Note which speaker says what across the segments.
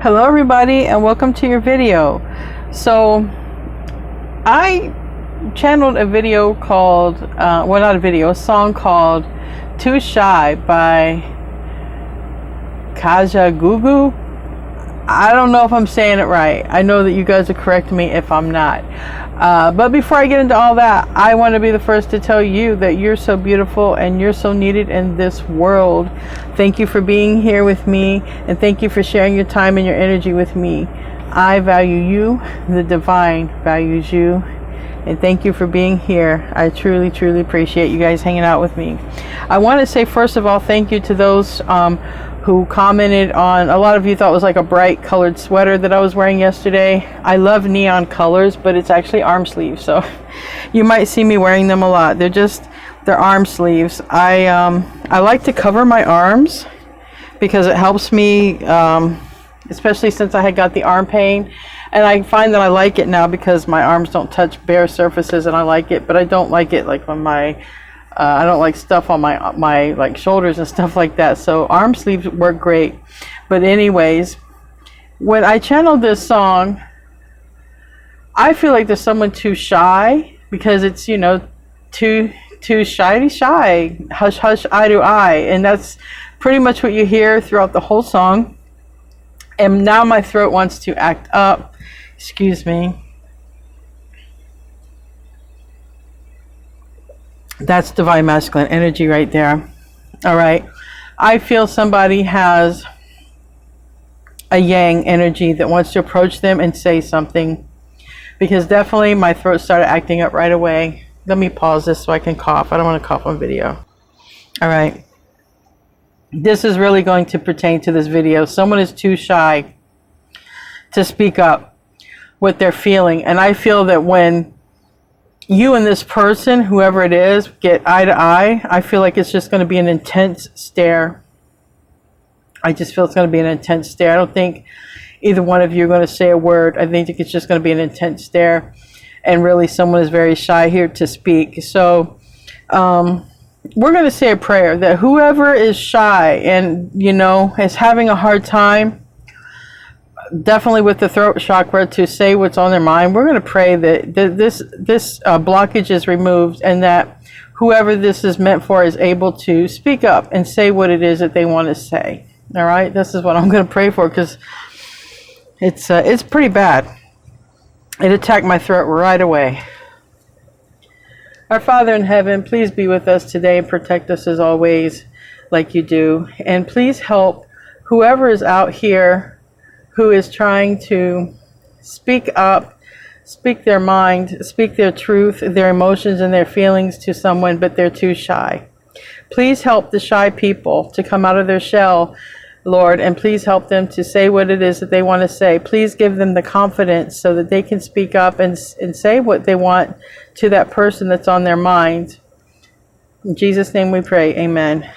Speaker 1: Hello everybody and welcome to your video. So I channeled a video called well, not a video, a song called Too Shy by Kajagoogoo. I don't know if I'm saying it right. I know that you guys will correct me if I'm not. But before I get into all that, I want to be the first to tell you that you're so beautiful and you're so needed in this world. Thank you for being here with me, and thank you for sharing your time and your energy with me. I value you. The divine values you. And thank you for being here. I truly, truly appreciate you guys hanging out with me. I want to say, first of all, thank you to those who commented on, a lot of you thought it was like a bright colored sweater that I was wearing yesterday. I love neon colors, but it's actually arm sleeves, so you might see me wearing them a lot. They're arm sleeves. I like to cover my arms because it helps me, especially since I had got the arm pain, and I find that I like it now because my arms don't touch bare surfaces, and I like it. But I don't like it like when I don't like stuff on my like shoulders and stuff like that. So arm sleeves work great. But anyways, when I channeled this song, I feel like there's someone too shy, because it's, you know, too shy, hush hush, eye to eye, and that's pretty much what you hear throughout the whole song. And now my throat wants to act up. Excuse me. That's divine masculine energy right there. All right. I feel somebody has a yang energy that wants to approach them and say something, because definitely my throat started acting up right away. Let me pause this so I can cough. I don't want to cough on video. All right. This is really going to pertain to this video. Someone is too shy to speak up what they're feeling. And I feel that when you and this person, whoever it is, get eye to eye, I feel like it's just going to be an intense stare. I just feel it's going to be an intense stare. I don't think either one of you are going to say a word. I think it's just going to be an intense stare. And really, someone is very shy here to speak. So we're going to say a prayer that whoever is shy and, you know, is having a hard time, definitely with the throat chakra, to say what's on their mind, we're going to pray that this blockage is removed, and that whoever this is meant for is able to speak up and say what it is that they want to say. All right, this is what I'm going to pray for, because it's pretty bad. It attacked my throat right away. Our Father in heaven, please be with us today and protect us as always, like you do. And please help whoever is out here who is trying to speak up, speak their mind, speak their truth, their emotions and their feelings to someone, but they're too shy. Please help the shy people to come out of their shell, Lord, and please help them to say what it is that they want to say. Please give them the confidence so that they can speak up and say what they want to that person that's on their mind. In Jesus' name we pray, amen.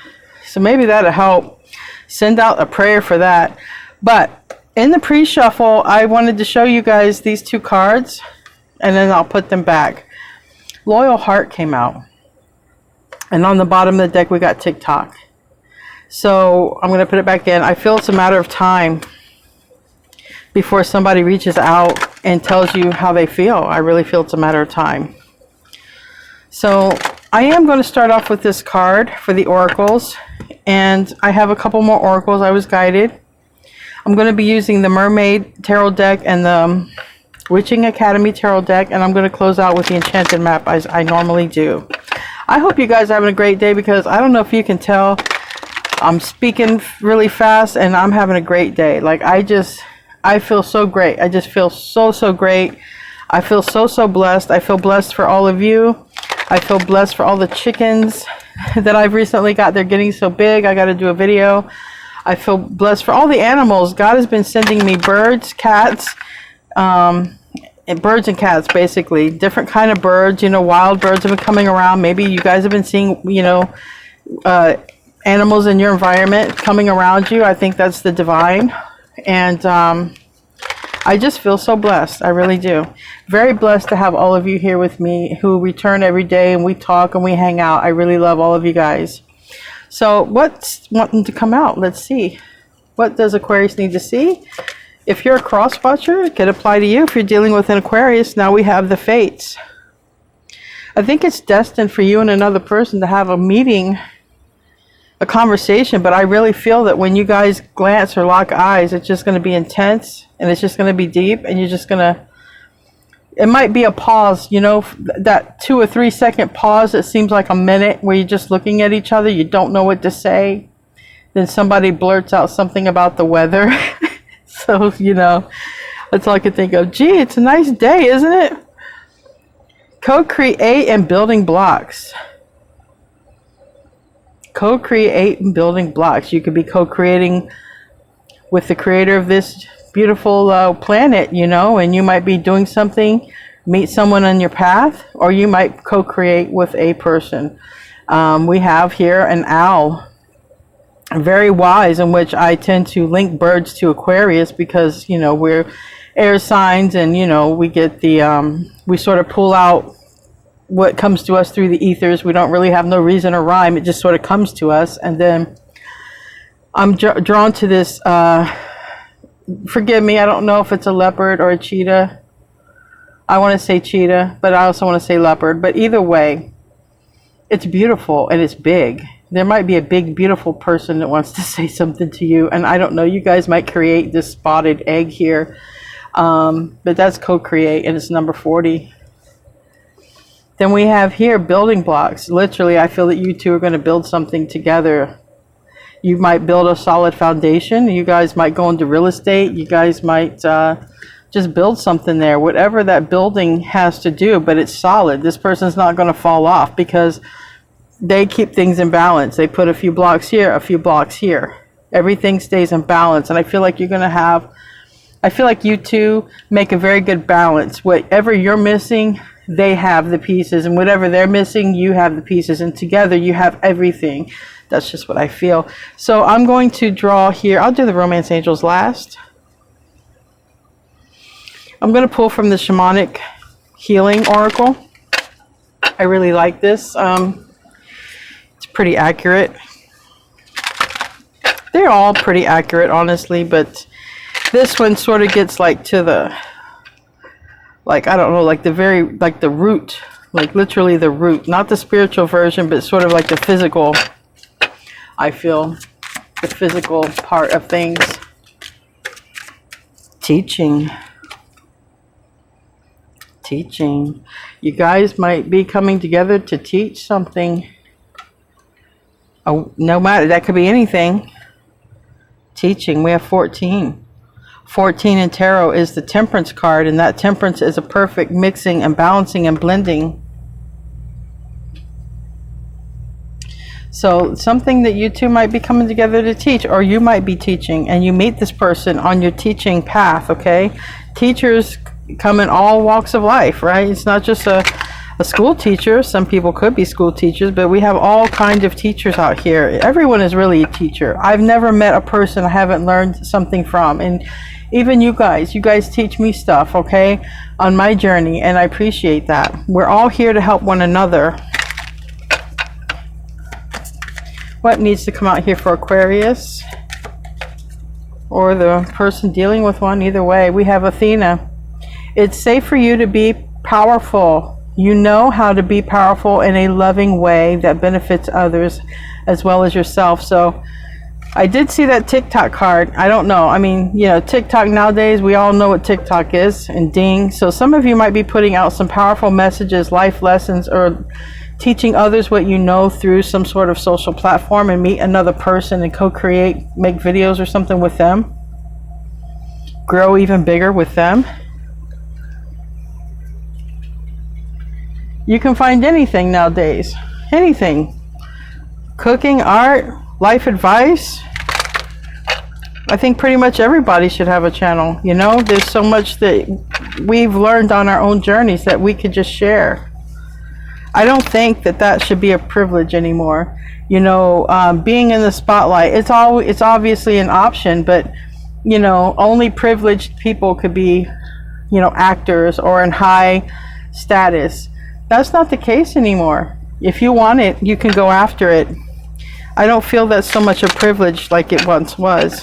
Speaker 1: So maybe that'll help. Send out a prayer for that. But in the pre-shuffle, I wanted to show you guys these two cards, and then I'll put them back. Loyal Heart came out. And on the bottom of the deck, we got TikTok. So I'm going to put it back in. I feel it's a matter of time before somebody reaches out and tells you how they feel. I really feel it's a matter of time. So I am going to start off with this card for the oracles. And I have a couple more oracles. I was guided. I'm going to be using the Mermaid Tarot deck and the Witching Academy Tarot deck. And I'm going to close out with the Enchanted Map as I normally do. I hope you guys are having a great day, because I don't know if you can tell, I'm speaking really fast and I'm having a great day. Like I feel so great. I just feel so great. I feel so blessed. I feel blessed for all of you. I feel blessed for all the chickens that I've recently got. They're getting so big. I got to do a video. I feel blessed for all the animals. God has been sending me birds, cats, and birds and cats, basically. Different kind of birds. You know, wild birds have been coming around. Maybe you guys have been seeing, you know, animals in your environment coming around you. I think that's the divine. And I just feel so blessed. I really do. Very blessed to have all of you here with me who return every day and we talk and we hang out. I really love all of you guys. So what's wanting to come out? Let's see. What does Aquarius need to see? If you're a cross-watcher, it could apply to you. If you're dealing with an Aquarius, now we have the fates. I think it's destined for you and another person to have a meeting, a conversation, but I really feel that when you guys glance or lock eyes, it's just going to be intense, and it's just going to be deep, and you're just going to, it might be a pause, you know, that 2 or 3 second pause that seems like a minute where you're just looking at each other, you don't know what to say, then somebody blurts out something about the weather. So, you know, that's all I could think of. Gee, it's a nice day, isn't it? Co-create and building blocks. Co-create and building blocks. You could be co-creating with the creator of this beautiful planet, you know, and you might be doing something, meet someone on your path, or you might co-create with a person. We have here an owl, very wise, in which I tend to link birds to Aquarius because, you know, we're air signs, and, you know, we get the, we sort of pull out what comes to us through the ethers. We don't really have no reason or rhyme. It just sort of comes to us. And then I'm drawn to this, forgive me, I don't know if it's a leopard or a cheetah. I want to say cheetah, but I also want to say leopard. But either way, it's beautiful and it's big. There might be a big, beautiful person that wants to say something to you. And I don't know, you guys might create this spotted egg here. But that's co-create, and it's number 40. Then we have here building blocks. Literally, I feel that you two are going to build something together. You might build a solid foundation. You guys might go into real estate. You guys might just build something there. Whatever that building has to do, but it's solid. This person's not going to fall off because they keep things in balance. They put a few blocks here, a few blocks here. Everything stays in balance. And I feel like you're going to have, I feel like you two make a very good balance. Whatever you're missing, they have the pieces, and whatever they're missing, you have the pieces, and together you have everything. That's just what I feel. So I'm going to draw here. I'll do the romance angels last. I'm going to pull from the shamanic healing oracle. I really like this. It's pretty accurate. They're all pretty accurate, honestly, but this one sort of gets like to the, like, I don't know, like the very, like the root, like literally the root, not the spiritual version, but sort of like the physical, I feel, the physical part of things. Teaching. You guys might be coming together to teach something. Oh, no matter, that could be anything. Teaching, we have 14. 14 in tarot is the temperance card, and that temperance is a perfect mixing and balancing and blending. So something that you two might be coming together to teach, or you might be teaching, and you meet this person on your teaching path, okay? Teachers come in all walks of life, right? It's not just a school teacher. Some people could be school teachers, but we have all kinds of teachers out here. Everyone is really a teacher. I've never met a person I haven't learned something from. And even you guys teach me stuff, okay, on my journey, and I appreciate that. We're all here to help one another. What needs to come out here for Aquarius? Or the person dealing with one, either way. We have Athena. It's safe for you to be powerful. You know how to be powerful in a loving way that benefits others as well as yourself. So I did see that TikTok card. I don't know. I mean, you know, TikTok nowadays, we all know what TikTok is, and ding. So some of you might be putting out some powerful messages, life lessons, or teaching others what you know through some sort of social platform, and meet another person and co-create, make videos or something with them. Grow even bigger with them. You can find anything nowadays. Anything. Cooking, art, life advice. I think pretty much everybody should have a channel. You know, there's so much that we've learned on our own journeys that we could just share. I don't think that that should be a privilege anymore. You know, being in the spotlight, it's obviously an option, but, you know, only privileged people could be, you know, actors or in high status. That's not the case anymore. If you want it, you can go after it. I don't feel that's so much a privilege like it once was.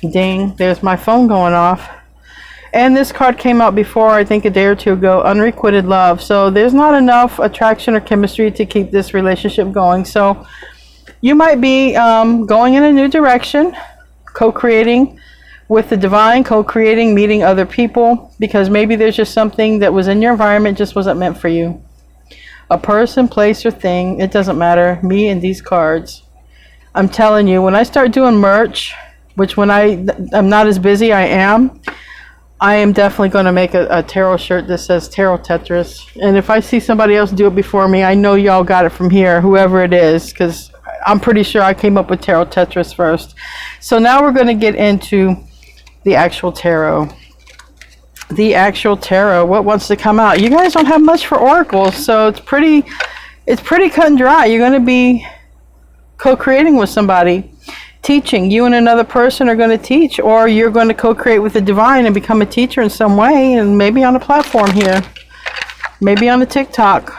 Speaker 1: Ding, there's my phone going off. And this card came out before, I think a day or two ago, unrequited love. So there's not enough attraction or chemistry to keep this relationship going. So you might be going in a new direction, co-creating with the divine, co-creating, meeting other people, because maybe there's just something that was in your environment just wasn't meant for you. A person, place, or thing, it doesn't matter. Me and these cards. I'm telling you, when I start doing merch, which when I'm not as busy, I am definitely going to make a tarot shirt that says Tarot Tetris. And if I see somebody else do it before me, I know y'all got it from here, whoever it is, because I'm pretty sure I came up with Tarot Tetris first. So now we're going to get into the actual tarot. The actual tarot, what wants to come out? You guys don't have much for oracles, so it's pretty cut and dry. You're going to be co-creating with somebody, teaching. You and another person are going to teach, or you're going to co-create with the divine and become a teacher in some way, and maybe on a platform here, maybe on a TikTok.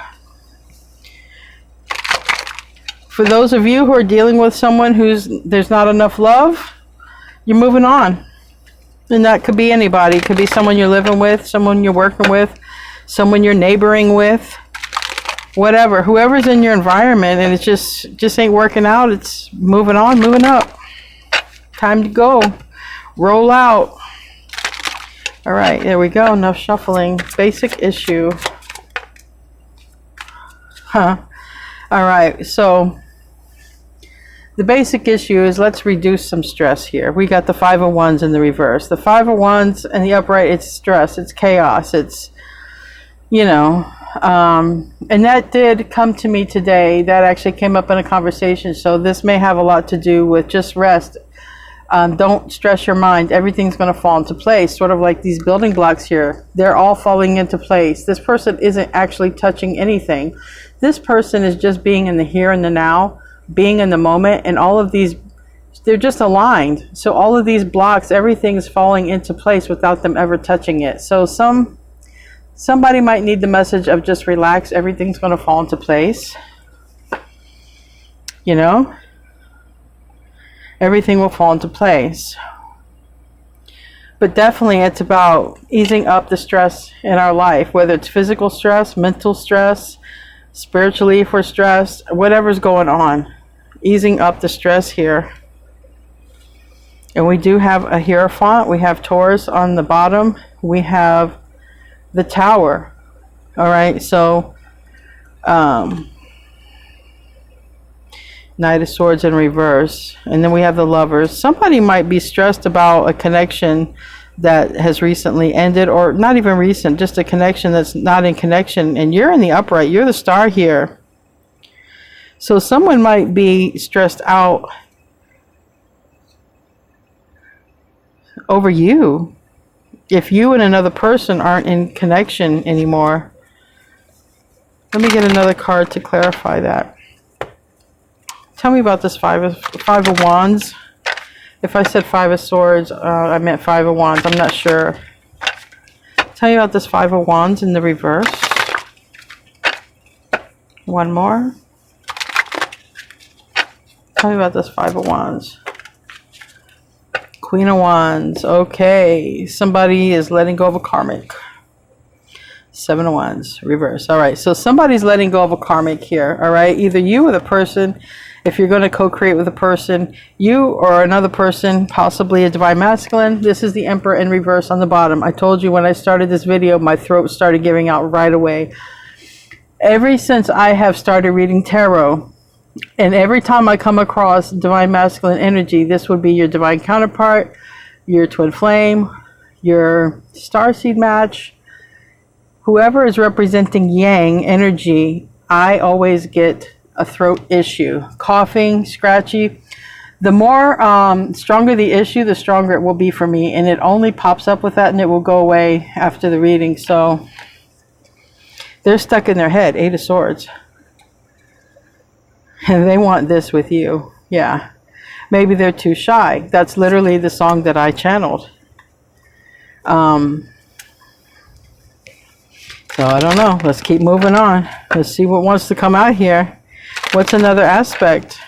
Speaker 1: For those of you who are dealing with someone there's not enough love, you're moving on. And that could be anybody. It could be someone you're living with, someone you're working with, someone you're neighboring with, whatever. Whoever's in your environment and it just ain't working out, it's moving on, moving up. Time to go. Roll out. All right, there we go. Enough shuffling. Basic issue. All right, so the basic issue is let's reduce some stress here. We got the Five of Wands in the reverse. The Five of Wands in the upright, it's stress, it's chaos, it's, and that did come to me today. That actually came up in a conversation. So this may have a lot to do with just rest. Don't stress your mind. Everything's going to fall into place. Sort of like these building blocks here. They're all falling into place. This person isn't actually touching anything. This person is just being in the here and the now, being in the moment, and all of these, they're just aligned. So all of these blocks, everything's falling into place without them ever touching it. So somebody might need the message of just relax, everything's going to fall into place. Everything will fall into place. But definitely it's about easing up the stress in our life, whether it's physical stress, mental stress, spiritually if we're stressed, whatever's going on. Easing up the stress here. And we do have a Hierophant. We have Taurus on the bottom. We have the Tower. All right, so Knight of Swords in reverse. And then we have the Lovers. Somebody might be stressed about a connection that has recently ended, or not even recent, just a connection that's not in connection. And you're in the upright. You're the star here. So someone might be stressed out over you if you and another person aren't in connection anymore. Let me get another card to clarify that. Tell me about this Five of Wands. If I said Five of Swords, I meant Five of Wands. I'm not sure. Tell me about this Five of Wands in the reverse. One more. Tell me about this Five of Wands. Queen of Wands. Okay. Somebody is letting go of a karmic. Seven of Wands. Reverse. All right. So somebody's letting go of a karmic here. All right. Either you or the person. If you're going to co-create with a person, you or another person, possibly a divine masculine. This is the Emperor in reverse on the bottom. I told you when I started this video, my throat started giving out right away. Ever since I have started reading tarot, and every time I come across divine masculine energy, this would be your divine counterpart, your twin flame, your starseed match, whoever is representing yang energy. I always get a throat issue, coughing, scratchy. The more stronger the issue, the stronger it will be for me, and it only pops up with that and it will go away after the reading. So they're stuck in their head. Eight of Swords. And they want this with you. Yeah. Maybe they're too shy. That's literally the song that I channeled. So I don't know. Let's keep moving on. Let's see what wants to come out here. What's another aspect?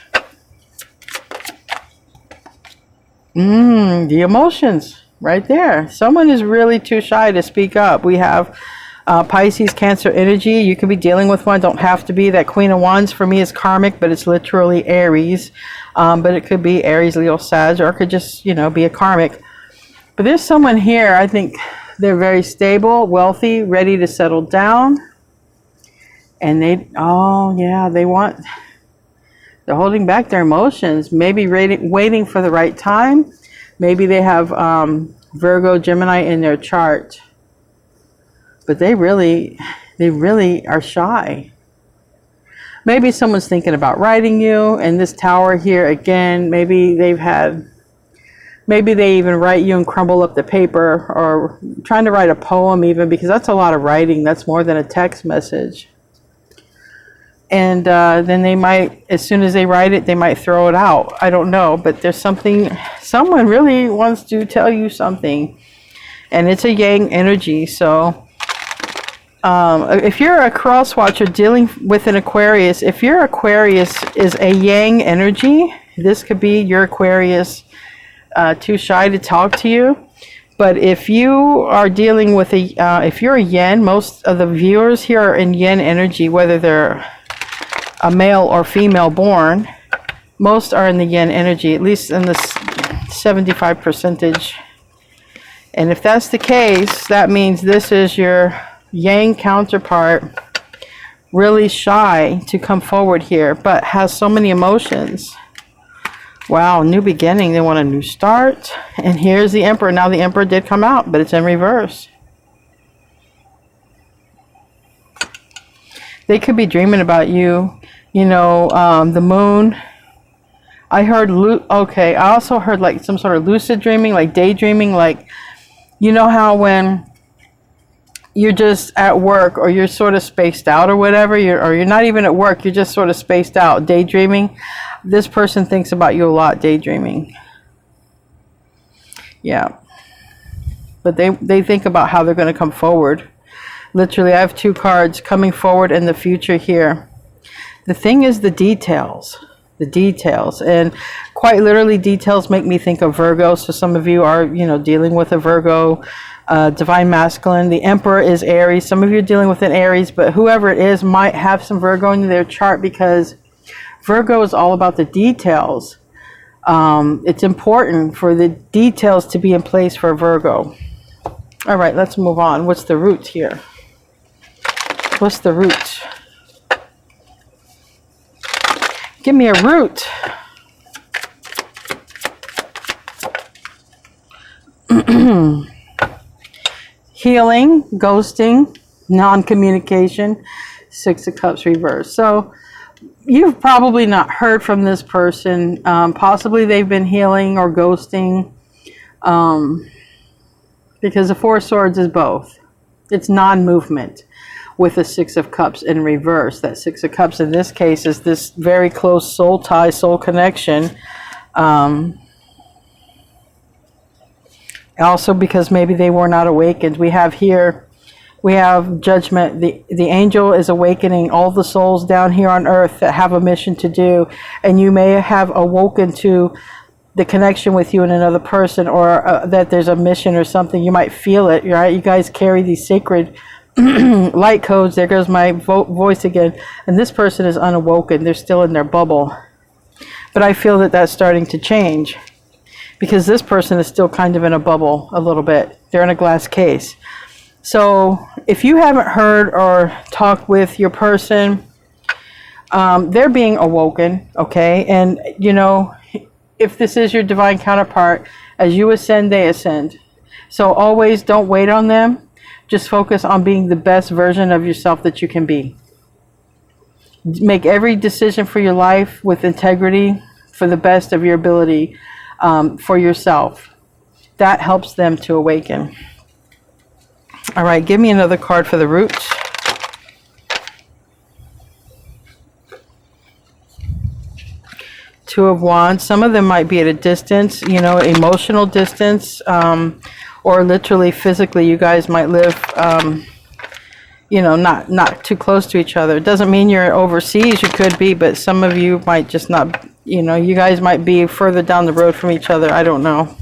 Speaker 1: The emotions right there. Someone is really too shy to speak up. We have Pisces, Cancer energy. You could be dealing with one. Don't have to be. That Queen of Wands for me is karmic, but it's literally Aries. But it could be Aries, Leo, Sag, or it could just, be a karmic. But there's someone here, I think they're very stable, wealthy, ready to settle down. And they're holding back their emotions, maybe waiting for the right time. Maybe they have Virgo, Gemini in their chart. But they really are shy. Maybe someone's thinking about writing you. And this Tower here, again, maybe they even write you and crumble up the paper, or trying to write a poem even, because that's a lot of writing. That's more than a text message. And then they might, as soon as they write it, they might throw it out. I don't know, but there's someone really wants to tell you something. And it's a yang energy. So if you're a cross watcher dealing with an Aquarius, if your Aquarius is a yang energy, this could be your Aquarius too shy to talk to you. But if you are dealing with if you're a yin, most of the viewers here are in yin energy, whether they're a male or female born, most are in the yin energy, at least in the 75%. And if that's the case, that means this is your yang counterpart, really shy to come forward here, but has so many emotions. Wow, new beginning. They want a new start. And here's the Emperor. Now the Emperor did come out, but it's in reverse. They could be dreaming about you. The moon. I heard, I also heard like some sort of lucid dreaming, like daydreaming, like, how when you're just at work or you're sort of spaced out or whatever, or you're not even at work, you're just sort of spaced out, daydreaming. This person thinks about you a lot, daydreaming. Yeah. But they think about how they're going to come forward. Literally, I have 2 cards coming forward in the future here. The thing is the details. The details. And quite literally, details make me think of Virgo. So some of you are, dealing with a Virgo, divine masculine. The Emperor is Aries. Some of you are dealing with an Aries, but whoever it is might have some Virgo in their chart, because Virgo is all about the details. It's important for the details to be in place for Virgo. All right, let's move on. What's the root here? What's the root? Give me a root. Healing, ghosting, non-communication, 6 of Cups reversed. So you've probably not heard from this person. Possibly they've been healing or ghosting, because the 4 of Swords is both. It's non-movement with the 6 of Cups in reverse. That 6 of Cups in this case is this very close soul tie, soul connection. Also because maybe they were not awakened. We have judgment. The angel is awakening all the souls down here on earth that have a mission to do. And you may have awoken to the connection with you and another person, or that there's a mission or something. You might feel it, right? You guys carry these sacred light codes. There goes my voice again. And this person is unawoken. They're still in their bubble. But I feel that that's starting to change, because this person is still kind of in a bubble a little bit. They're in a glass case. So if you haven't heard or talked with your person, they're being awoken, okay? And, if this is your divine counterpart, as you ascend, they ascend. So always don't wait on them. Just focus on being the best version of yourself that you can be. Make every decision for your life with integrity, for the best of your ability, for yourself. That helps them to awaken. All right, give me another card for the root. Two of Wands. Some of them might be at a distance, emotional distance, or literally physically. You guys might live, not too close to each other. It doesn't mean you're overseas. You could be, but some of you might just not, you know, you guys might be further down the road from each other. I don't know.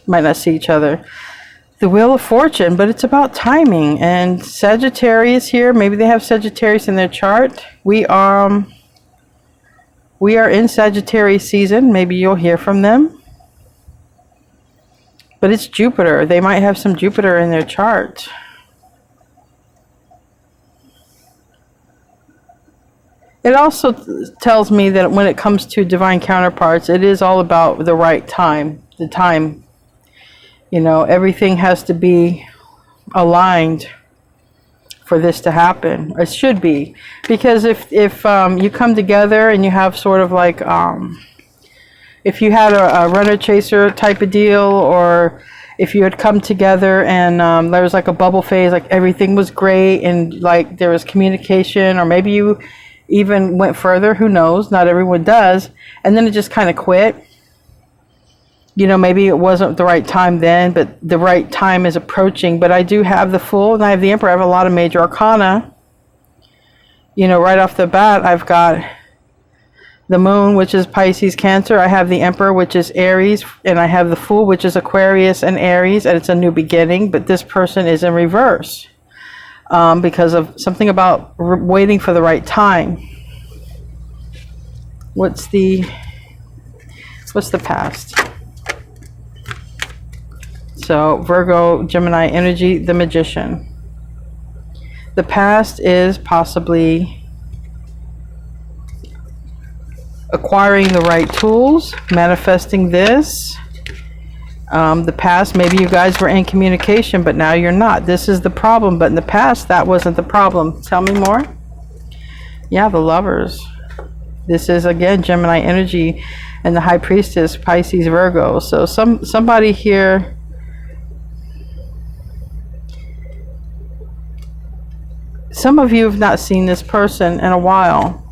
Speaker 1: Might not see each other. The Wheel of Fortune, but it's about timing. And Sagittarius here, maybe they have Sagittarius in their chart. We are in Sagittarius season. Maybe you'll hear from them. But it's Jupiter. They might have some Jupiter in their chart. It also tells me that when it comes to divine counterparts, it is all about the right time, the time. You know, everything has to be aligned for this to happen. It should be. Because if you come together and you have sort of like, if you had a runner-chaser type of deal, or if you had come together and there was like a bubble phase, like everything was great and like there was communication, or maybe you even went further, who knows, not everyone does, and then it just kind of quit. You know, maybe it wasn't the right time then, but the right time is approaching. But I do have the Fool and I have the Emperor. I have a lot of major arcana. You know, right off the bat, I've got the Moon, which is Pisces, Cancer. I have the Emperor, which is Aries, and I have the Fool, which is Aquarius and Aries, and it's a new beginning. But this person is in reverse. Because of something about waiting for the right time. What's the past? So Virgo, Gemini energy, the Magician. The past is possibly acquiring the right tools, manifesting this. The past, maybe you guys were in communication, but now you're not. This is the problem, but in the past, that wasn't the problem. Tell me more. Yeah, the Lovers. This is, again, Gemini energy, and the High Priestess, Pisces, Virgo. So somebody here, some of you have not seen this person in a while.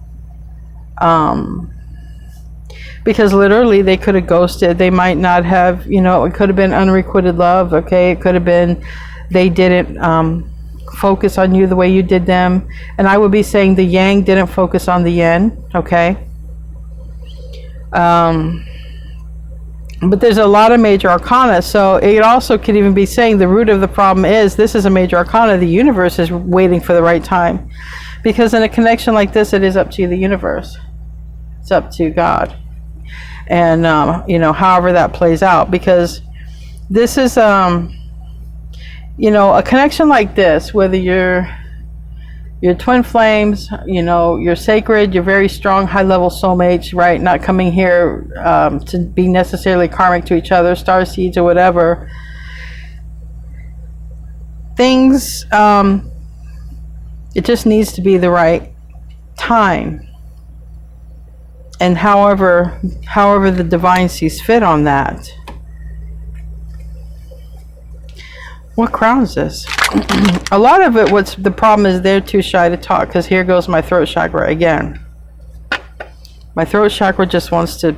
Speaker 1: Because literally they could have ghosted. They might not have, you know, it could have been unrequited love, okay? It could have been they didn't focus on you the way you did them. And I would be saying the Yang didn't focus on the Yin, okay? But there's a lot of major arcana. So it also could even be saying the root of the problem is this is a major arcana. The universe is waiting for the right time. Because in a connection like this, it is up to the universe. It's up to God. And you know, however that plays out, because this is you know, a connection like this, whether you're twin flames, you know, you're sacred, you're very strong, high level soulmates, right? Not coming here to be necessarily karmic to each other, star seeds or whatever. Things, it just needs to be the right time. And however the divine sees fit on that. What crowns this? A lot of it, what's the problem is they're too shy to talk, because here goes my throat chakra again. My throat chakra just wants to,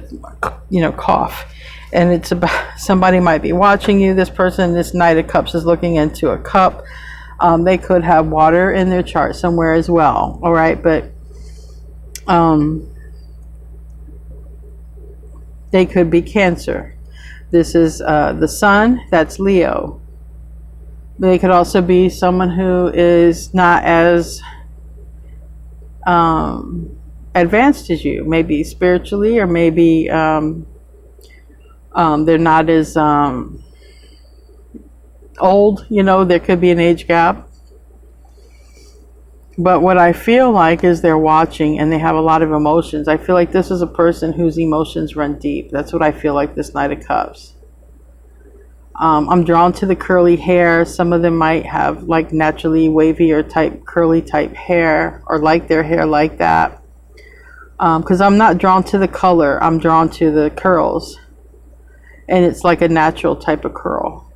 Speaker 1: you know, cough. And it's about, somebody might be watching you. This person, this Knight of Cups is looking into a cup. They could have water in their chart somewhere as well. All right, but they could be Cancer. This is the Sun, that's Leo. They could also be someone who is not as advanced as you, maybe spiritually, or maybe they're not as old, you know, there could be an age gap. But what I feel like is they're watching and they have a lot of emotions. I feel like this is a person whose emotions run deep. That's what I feel like, this Knight of Cups. I'm drawn to the curly hair. Some of them might have like naturally wavy or curly type hair, or like their hair like that. Because I'm not drawn to the color. I'm drawn to the curls. And it's like a natural type of curl.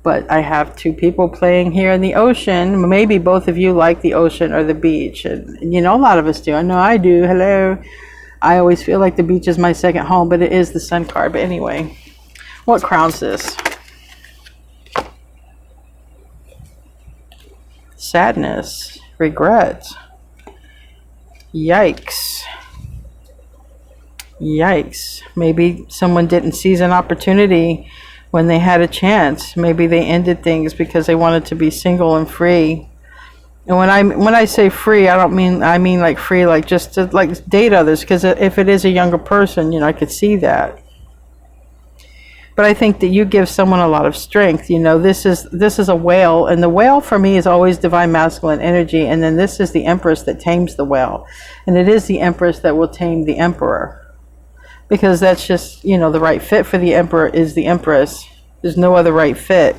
Speaker 1: But I have two people playing here in the ocean. Maybe both of you like the ocean or the beach. And you know, a lot of us do. I know I do. Hello. I always feel like the beach is my second home, but it is the Sun card. But anyway, what crowns this? Sadness, regret. Yikes. Yikes. Maybe someone didn't seize an opportunity when they had a chance. Maybe they ended things because they wanted to be single and free. And when I say free, I mean like free, like just to like date others, because if it is a younger person, you know, I could see that. But I think that you give someone a lot of strength. You know, this is a whale, and the whale for me is always divine masculine energy, and then this is the empress that tames the whale, and it is the empress that will tame the emperor, because that's just, you know, the right fit for the emperor is the empress. There's no other right fit.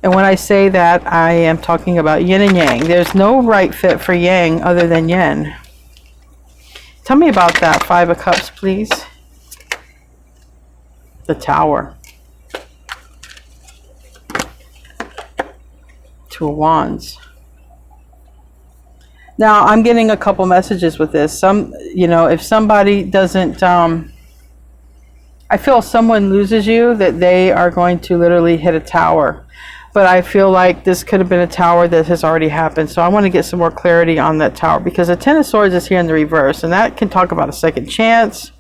Speaker 1: And when I say that, I am talking about yin and yang. There's no right fit for yang other than yin. Tell me about that. 5 of Cups, please. The Tower. 2 of Wands. Now, I'm getting a couple messages with this. You know, if somebody doesn't, I feel someone loses you, that they are going to literally hit a tower. But I feel like this could have been a tower that has already happened. So I want to get some more clarity on that tower, because the 10 of Swords is here in the reverse, and that can talk about a second chance.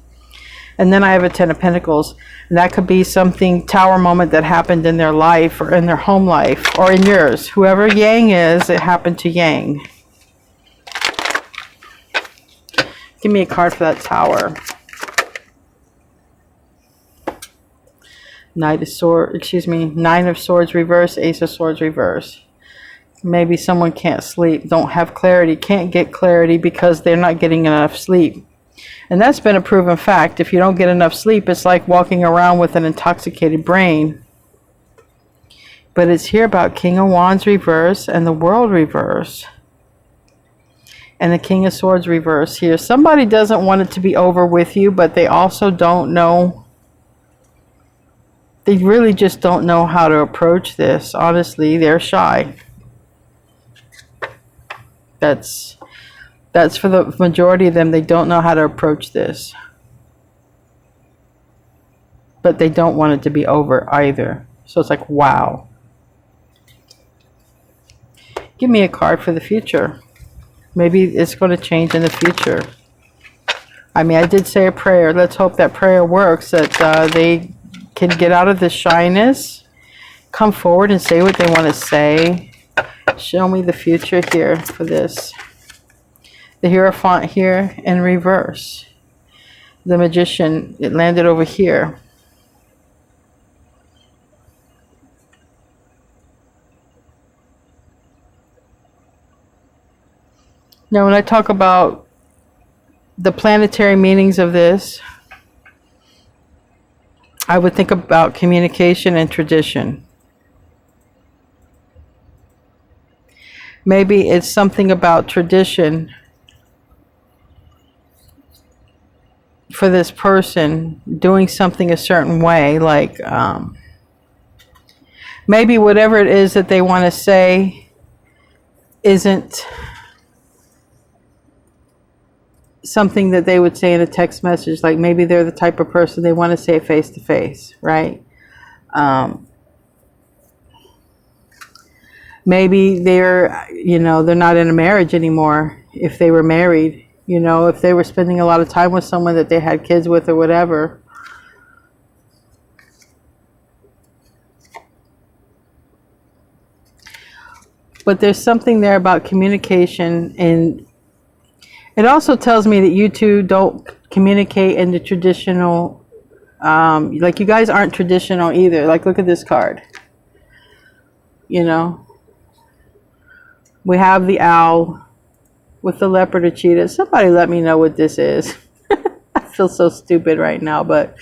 Speaker 1: And then I have a 10 of Pentacles, and that could be something, tower moment that happened in their life or in their home life or in yours. Whoever Yang is, it happened to Yang. Give me a card for that tower. Nine of Swords reverse, Ace of Swords reverse. Maybe someone can't sleep, don't have clarity, can't get clarity because they're not getting enough sleep. And that's been a proven fact. If you don't get enough sleep, it's like walking around with an intoxicated brain. But it's here about King of Wands reverse and the World reverse. And the King of Swords reverse here. Somebody doesn't want it to be over with you, but they also don't know. They really just don't know how to approach this. Honestly, they're shy. That's for the majority of them. They don't know how to approach this. But they don't want it to be over either. So it's like, wow. Give me a card for the future. Maybe it's going to change in the future. I mean, I did say a prayer. Let's hope that prayer works, that they can get out of this shyness, come forward and say what they want to say. Show me the future here for this. The Hierophant here in reverse. The Magician, it landed over here. Now, when I talk about the planetary meanings of this, I would think about communication and tradition. Maybe it's something about tradition for this person, doing something a certain way, like maybe whatever it is that they want to say isn't something that they would say in a text message. Like maybe they're the type of person they want to say it face to face, right? Maybe they're, you know, they're not in a marriage anymore. If they were married, you know, if they were spending a lot of time with someone that they had kids with or whatever. But there's something there about communication, and it also tells me that you two don't communicate in the traditional, like you guys aren't traditional either. Like look at this card. You know, we have the owl with the leopard or cheetah. Somebody let me know what this is. I feel so stupid right now, but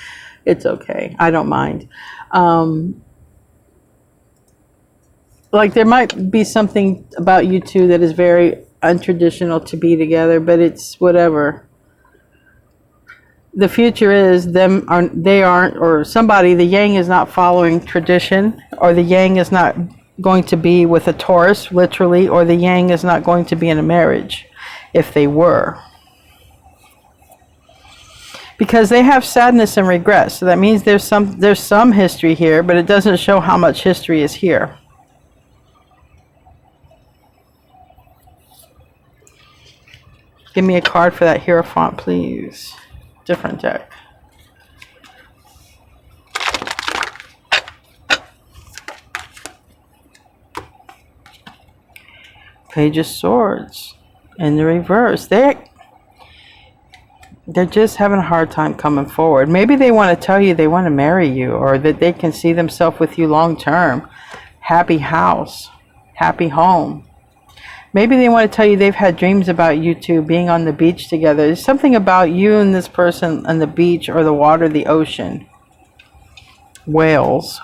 Speaker 1: it's okay. I don't mind. Like there might be something about you two that is very untraditional to be together, but it's whatever. The future is they aren't, or somebody, the Yang is not following tradition, or the Yang is not going to be with a Taurus, literally, or the Yang is not going to be in a marriage, if they were. Because they have sadness and regret. So that means there's some history here, but it doesn't show how much history is here. Give me a card for that Hierophant, please. Different deck. Page of Swords in the reverse. They're just having a hard time coming forward. Maybe they want to tell you they want to marry you, or that they can see themselves with you long term. Happy house, happy home. Maybe they want to tell you they've had dreams about you two being on the beach together. There's something about you and this person on the beach or the water, the ocean. Whales,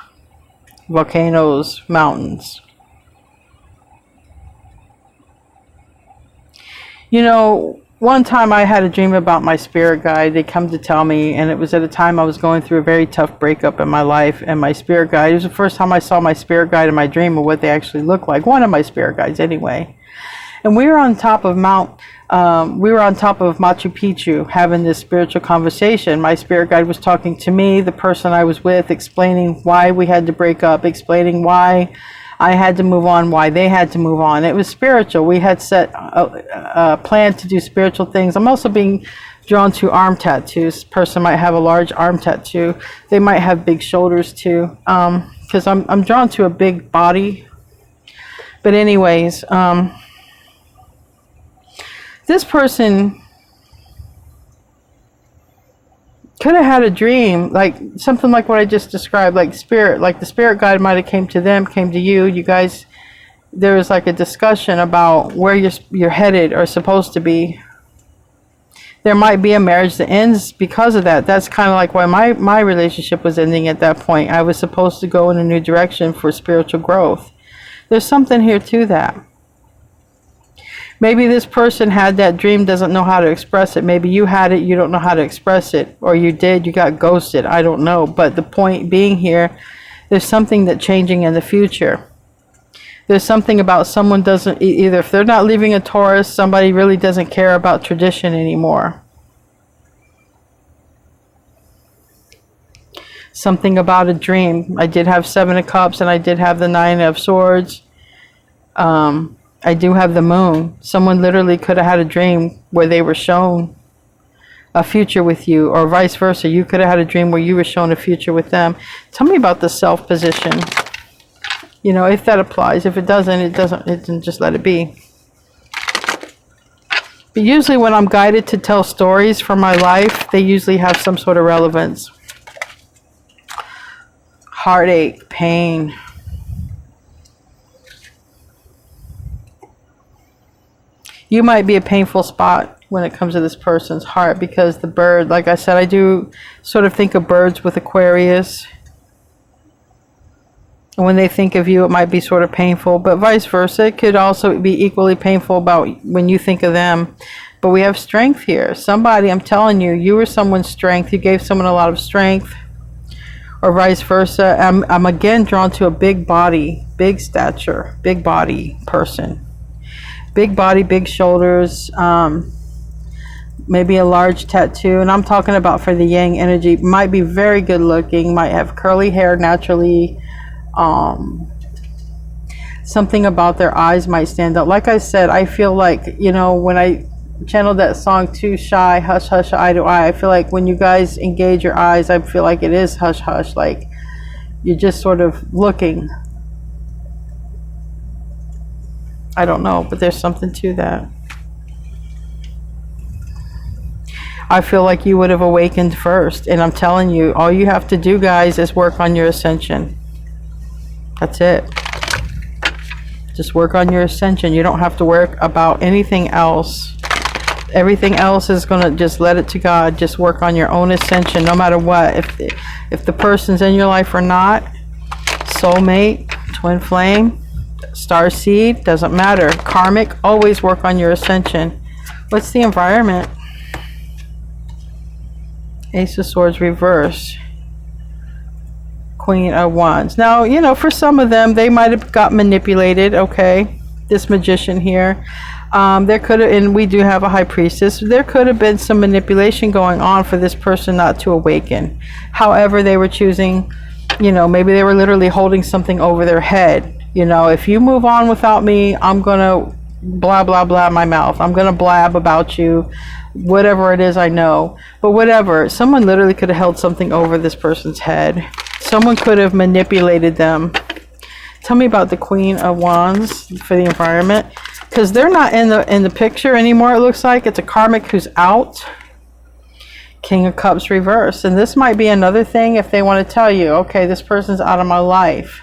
Speaker 1: volcanoes, mountains. You know, one time I had a dream about my spirit guide. They come to tell me, and it was at a time I was going through a very tough breakup in my life, and my spirit guide, it was the first time I saw my spirit guide in my dream of what they actually look like. One of my spirit guides anyway. And we were on top of Machu Picchu having this spiritual conversation. My spirit guide was talking to me, the person I was with, explaining why we had to break up, explaining why I had to move on, why they had to move on. It was spiritual. We had set a plan to do spiritual things. I'm also being drawn to arm tattoos. This person might have a large arm tattoo. They might have big shoulders too, because I'm drawn to a big body. But anyways, this person could have had a dream, like something like what I just described, like the spirit guide might have came to them, came to you. You guys, there was like a discussion about where you're headed or supposed to be. There might be a marriage that ends because of that. That's kind of like why my relationship was ending at that point. I was supposed to go in a new direction for spiritual growth. There's something here to that. Maybe this person had that dream, doesn't know how to express it. Maybe you had it, you don't know how to express it. Or you did, you got ghosted. I don't know. But the point being here, there's something that's changing in the future. There's something about someone doesn't, either if they're not leaving a Taurus, somebody really doesn't care about tradition anymore. Something about a dream. I did have 7 of Cups and I did have the 9 of Swords. I do have the Moon. Someone literally could have had a dream where they were shown a future with you, or vice versa. You could have had a dream where you were shown a future with them. Tell me about the self position. You know, if that applies. If it doesn't, it doesn't, just let it be. But usually when I'm guided to tell stories from my life, they usually have some sort of relevance. Heartache, pain. You might be a painful spot when it comes to this person's heart, because the bird, like I said, I do sort of think of birds with Aquarius. And when they think of you, it might be sort of painful, but vice versa. It could also be equally painful about when you think of them. But we have strength here. Somebody, I'm telling you, you were someone's strength. You gave someone a lot of strength, or vice versa. I'm again drawn to a big body, big stature, big body person. Big body, big shoulders, maybe a large tattoo. And I'm talking about for the yang energy. Might be very good looking, might have curly hair naturally. Something about their eyes might stand out. Like I said, I feel like, you know, when I channeled that song Too Shy, Hush Hush, Eye to Eye, I feel like when you guys engage your eyes, I feel like it is hush hush, like you're just sort of looking. I don't know, but there's something to that. I feel like you would have awakened first. And I'm telling you, all you have to do, guys, is work on your ascension. That's it. Just work on your ascension. You don't have to work about anything else. Everything else is going to just let it to God. Just work on your own ascension, no matter what. If the person's in your life or not, soulmate, twin flame, star seed, doesn't matter. Karmic, always work on your ascension. What's the environment? Ace of Swords reverse. Queen of Wands. Now, you know, for some of them, they might have got manipulated, okay? This magician here. There could have, and we do have a high priestess, there could have been some manipulation going on for this person not to awaken. However, they were choosing, you know, maybe they were literally holding something over their head. You know, if you move on without me, I'm going to blah, blah, blah my mouth. I'm going to blab about you, whatever it is I know. But whatever, someone literally could have held something over this person's head. Someone could have manipulated them. Tell me about the Queen of Wands for the environment. Because they're not in the picture anymore, it looks like. It's a karmic who's out. King of Cups reverse. And this might be another thing if they want to tell you, okay, this person's out of my life.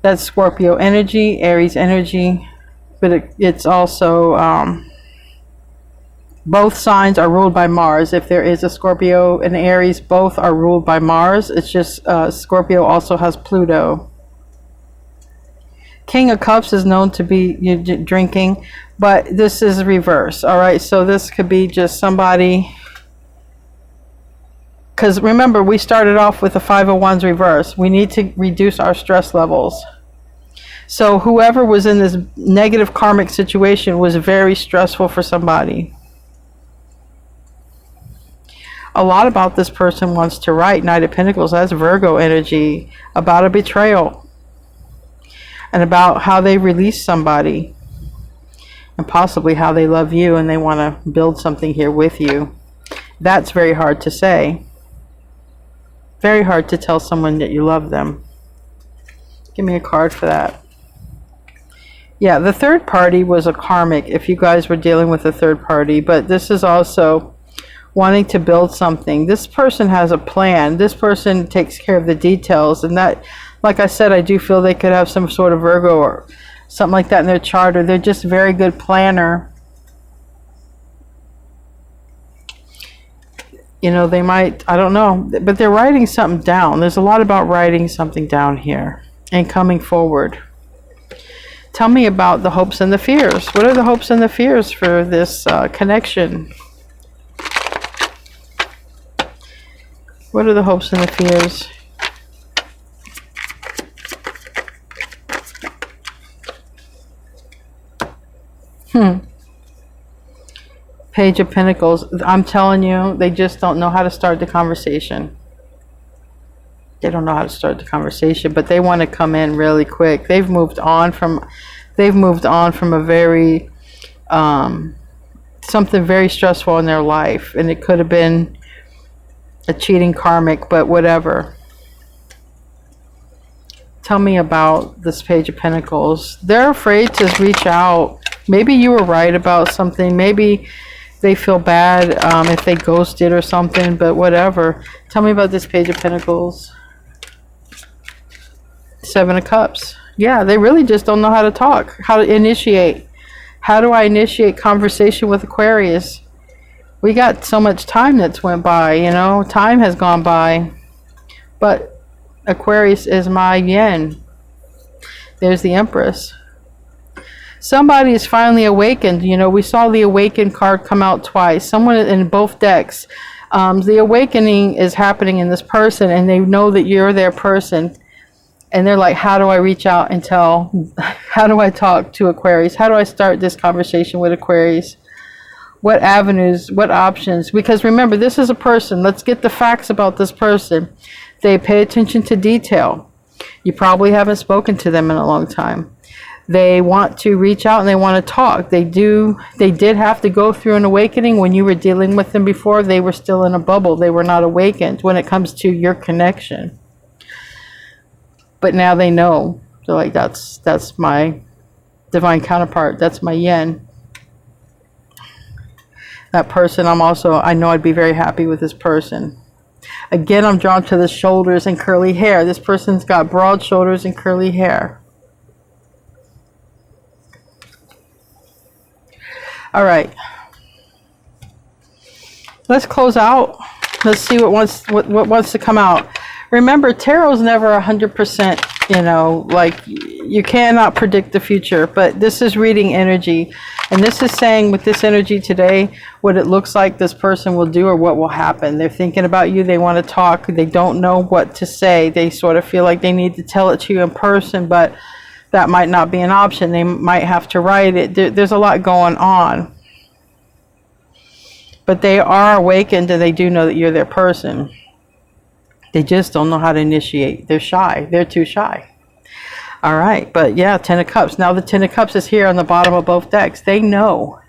Speaker 1: That's Scorpio energy, Aries energy. But it's also, both signs are ruled by Mars. If there is a Scorpio and Aries, both are ruled by Mars. It's just Scorpio also has Pluto. King of Cups is known to be drinking, but this is reverse. All right, so this could be just somebody, because remember, we started off with the Five of Wands reverse. We need to reduce our stress levels. So whoever was in this negative karmic situation was very stressful for somebody. A lot about this person wants to write. Knight of Pentacles, that's Virgo energy, about a betrayal. And about how they release somebody. And possibly how they love you and they want to build something here with you. That's very hard to say. Very hard to tell someone that you love them. Give me a card for that. Yeah, the third party was a karmic if you guys were dealing with a third party. But this is also wanting to build something. This person has a plan. This person takes care of the details. And that, like I said, I do feel they could have some sort of Virgo or something like that in their chart, or they're just a very good planner. You know, they might, I don't know, but they're writing something down. There's a lot about writing something down here and coming forward. Tell me about the hopes and the fears. What are the hopes and the fears for this connection? What are the hopes and the fears? Page of Pentacles. I'm telling you, they just don't know how to start the conversation. They don't know how to start the conversation, but they want to come in really quick. They've moved on from a very something very stressful in their life, and it could have been a cheating karmic, but whatever. Tell me about this Page of Pentacles. They're afraid to reach out. Maybe you were right about something. Maybe they feel bad if they ghosted or something, but whatever. Tell me about this Page of Pentacles. Seven of Cups. Yeah, they really just don't know how to talk, how to initiate. How do I initiate conversation with Aquarius? We got so much time that's went by, you know. Time has gone by. But Aquarius is my yen. There's the Empress. Somebody is finally awakened. You know, we saw the awakened card come out twice. Someone in both decks. The awakening is happening in this person, and they know that you're their person. And they're like, how do I reach out and tell? How do I talk to Aquarius? How do I start this conversation with Aquarius? What avenues, what options? Because remember, this is a person. Let's get the facts about this person. They pay attention to detail. You probably haven't spoken to them in a long time. They want to reach out and they want to talk. They did have to go through an awakening. When you were dealing with them before, they were still in a bubble. They were not awakened when it comes to your connection. But now they know. They're like, that's my divine counterpart. That's my yen. That person, I know I'd be very happy with this person. Again, I'm drawn to the shoulders and curly hair. This person's got broad shoulders and curly hair. All right. Let's close out. Let's see what wants to come out. Remember, tarot's never 100%, you know, like you cannot predict the future, but this is reading energy. And this is saying with this energy today, what it looks like this person will do or what will happen. They're thinking about you. They want to talk. They don't know what to say. They sort of feel like they need to tell it to you in person, but that might not be an option. They might have to write it. There's a lot going on. But they are awakened and they do know that you're their person. They just don't know how to initiate. They're shy. They're too shy. All right, but yeah, Ten of Cups. Now the Ten of Cups is here on the bottom of both decks. They know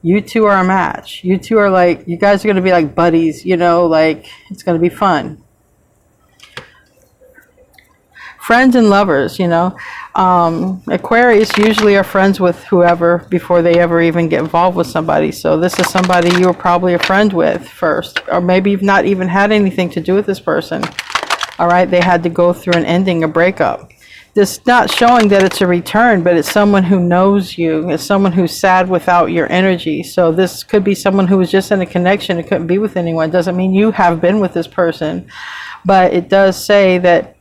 Speaker 1: you two are a match. You two are like, you guys are going to be like buddies, you know, like it's going to be fun. Friends and lovers, you know. Aquarius usually are friends with whoever before they ever even get involved with somebody. So this is somebody you were probably a friend with first, or maybe you've not even had anything to do with this person. All right, they had to go through an ending, a breakup. This not showing that it's a return, but it's someone who knows you. It's someone who's sad without your energy. So this could be someone who was just in a connection and couldn't be with anyone. It doesn't mean you have been with this person, but it does say that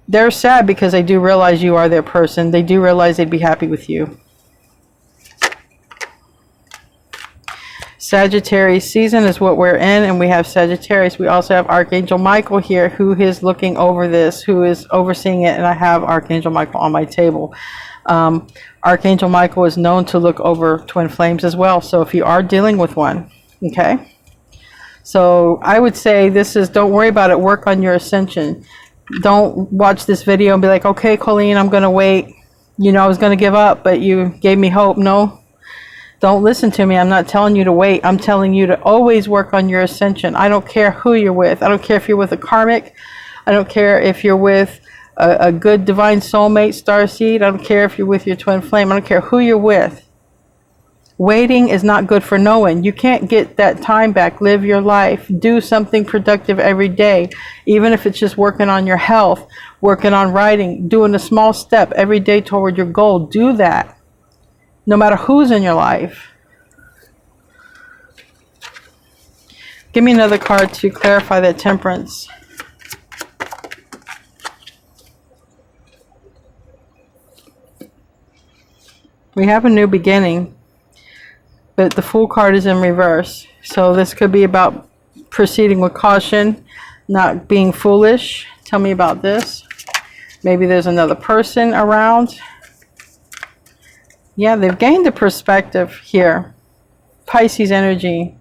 Speaker 1: they're sad because they do realize you are their person. They do realize they'd be happy with you. Sagittarius season is what we're in, and we have Sagittarius. We also have Archangel Michael here, who is looking over this, who is overseeing it, and I have Archangel Michael on my table. Archangel Michael is known to look over twin flames as well, so if you are dealing with one, okay? So I would say this is, don't worry about it, work on your ascension. Don't watch this video and be like, okay, Colleen, I'm going to wait. You know, I was going to give up, but you gave me hope. No. Don't listen to me. I'm not telling you to wait. I'm telling you to always work on your ascension. I don't care who you're with. I don't care if you're with a karmic. I don't care if you're with a good divine soulmate, starseed. I don't care if you're with your twin flame. I don't care who you're with. Waiting is not good for no one. You can't get that time back. Live your life. Do something productive every day. Even if it's just working on your health, working on writing, doing a small step every day toward your goal. Do that. No matter who's in your life. Give me another card to clarify that Temperance. We have a new beginning, but the Fool card is in reverse. So this could be about proceeding with caution, not being foolish. Tell me about this. Maybe there's another person around. Yeah, they've gained a perspective here. Pisces energy.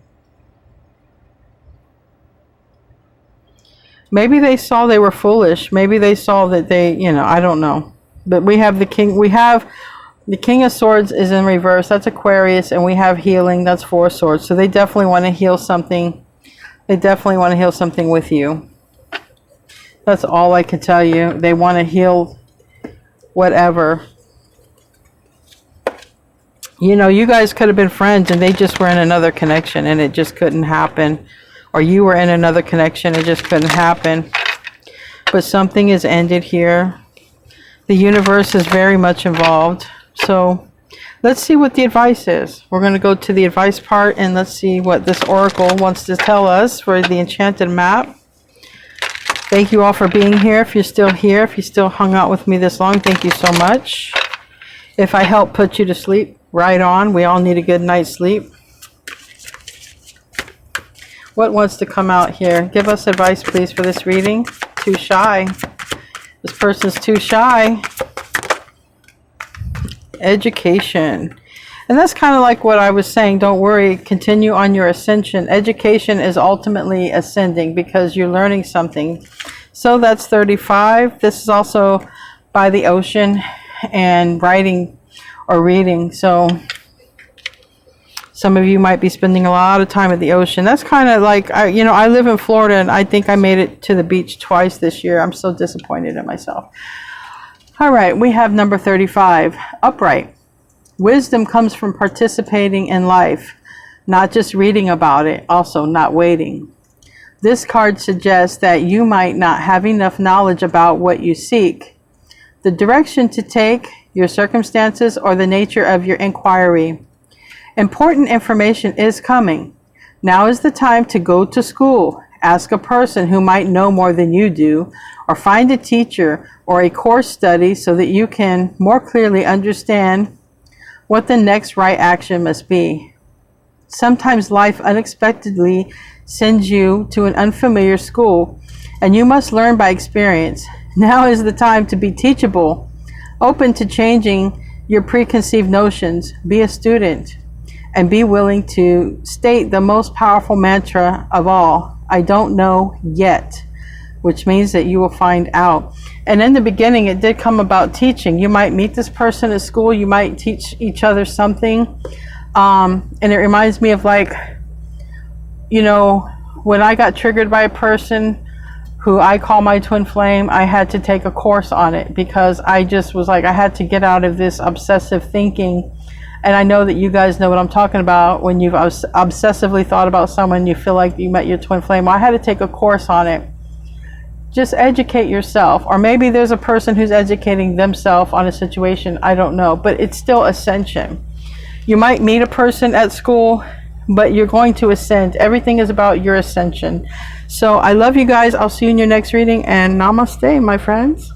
Speaker 1: Maybe they saw they were foolish. Maybe they saw that they, you know, I don't know. But we have the King. We have the King of Swords is in reverse. That's Aquarius. And we have healing. That's Four of Swords. So they definitely want to heal something. They definitely want to heal something with you. That's all I can tell you. They want to heal whatever. You know, you guys could have been friends and they just were in another connection and it just couldn't happen. Or you were in another connection, it just couldn't happen. But something is ended here. The universe is very much involved. So let's see what the advice is. We're going to go to the advice part and let's see what this oracle wants to tell us for the enchanted map. Thank you all for being here. If you're still here, if you still hung out with me this long, thank you so much. If I help put you to sleep, right on. We all need a good night's sleep. What wants to come out here? Give us advice, please, for this reading. Too shy. This person's too shy. Education. And that's kind of like what I was saying. Don't worry. Continue on your ascension. Education is ultimately ascending because you're learning something. So that's 35. This is also by the ocean and writing or reading. So some of you might be spending a lot of time at the ocean. That's kind of like, you know, I live in Florida and I think I made it to the beach twice this year. I'm so disappointed in myself. All right, we have number 35, upright. Wisdom comes from participating in life, not just reading about it, also not waiting. This card suggests that you might not have enough knowledge about what you seek, the direction to take, your circumstances, or the nature of your inquiry. Important information is coming. Now is the time to go to school. Ask a person who might know more than you do, or find a teacher or a course study so that you can more clearly understand what the next right action must be. Sometimes life unexpectedly sends you to an unfamiliar school, and you must learn by experience. Now is the time to be teachable, open to changing your preconceived notions. Be a student and be willing to state the most powerful mantra of all, I don't know yet, which means that you will find out. And in the beginning, it did come about teaching. You might meet this person at school. You might teach each other something. And it reminds me of, like, you know, when I got triggered by a person who I call my twin flame, I had to take a course on it because I just was like, I had to get out of this obsessive thinking. And I know that you guys know what I'm talking about. When you've obsessively thought about someone, you feel like you met your twin flame. Well, I had to take a course on it. Just educate yourself. Or maybe there's a person who's educating themselves on a situation. I don't know. But it's still ascension. You might meet a person at school, but you're going to ascend. Everything is about your ascension. So I love you guys. I'll see you in your next reading. And namaste, my friends.